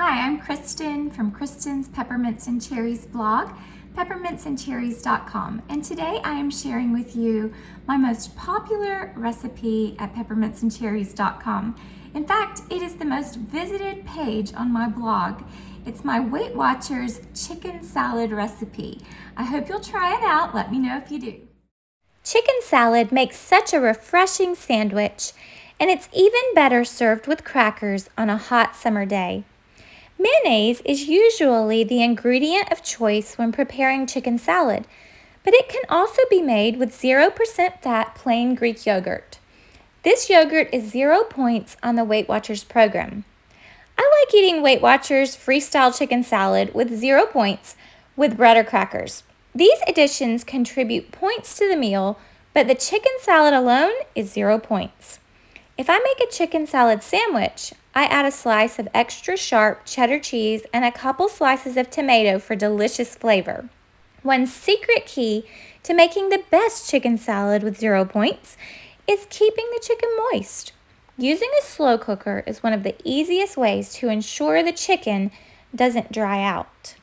Hi, I'm Kristen from Kristen's Peppermints and Cherries blog, peppermintsandcherries.com, and today I am sharing with you my most popular recipe at peppermintsandcherries.com. In fact, it is the most visited page on my blog. It's my Weight Watchers chicken salad recipe. I hope you'll try it out. Let me know if you do. Chicken salad makes such a refreshing sandwich, and it's even better served with crackers on a hot summer day. Mayonnaise is usually the ingredient of choice when preparing chicken salad, but it can also be made with 0% fat plain Greek yogurt. This yogurt is 0 points on the Weight Watchers program. I like eating Weight Watchers Freestyle chicken salad with 0 points with bread or crackers. These additions contribute points to the meal, but the chicken salad alone is 0 points. If I make a chicken salad sandwich, I add a slice of extra sharp cheddar cheese and a couple slices of tomato for delicious flavor. One secret key to making the best chicken salad with 0 points is keeping the chicken moist. Using a slow cooker is one of the easiest ways to ensure the chicken doesn't dry out.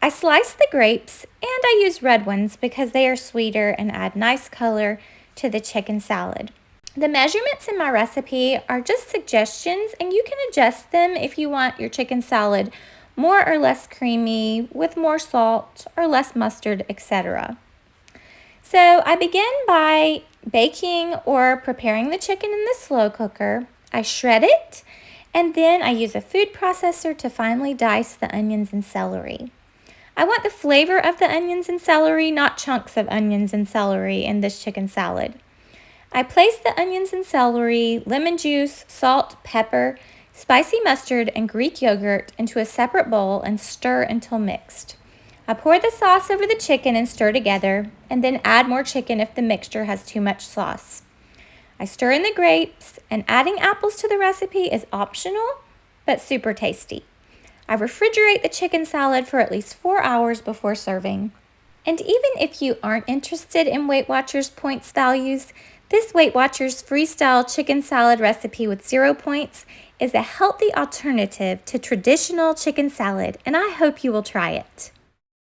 I slice the grapes and I use red ones because they are sweeter and add nice color to the chicken salad. The measurements in my recipe are just suggestions, and you can adjust them if you want your chicken salad more or less creamy, with more salt or less mustard, etc. So I begin by baking or preparing the chicken in the slow cooker. I shred it, and then I use a food processor to finely dice the onions and celery. I want the flavor of the onions and celery, not chunks of onions and celery in this chicken salad. I place the onions and celery, lemon juice, salt, pepper, spicy mustard, and Greek yogurt into a separate bowl and stir until mixed. I pour the sauce over the chicken and stir together, and then add more chicken if the mixture has too much sauce. I stir in the grapes, and adding apples to the recipe is optional, but super tasty. I refrigerate the chicken salad for at least 4 hours before serving. And even if you aren't interested in Weight Watchers points values, this Weight Watchers Freestyle chicken salad recipe with 0 points is a healthy alternative to traditional chicken salad, and I hope you will try it.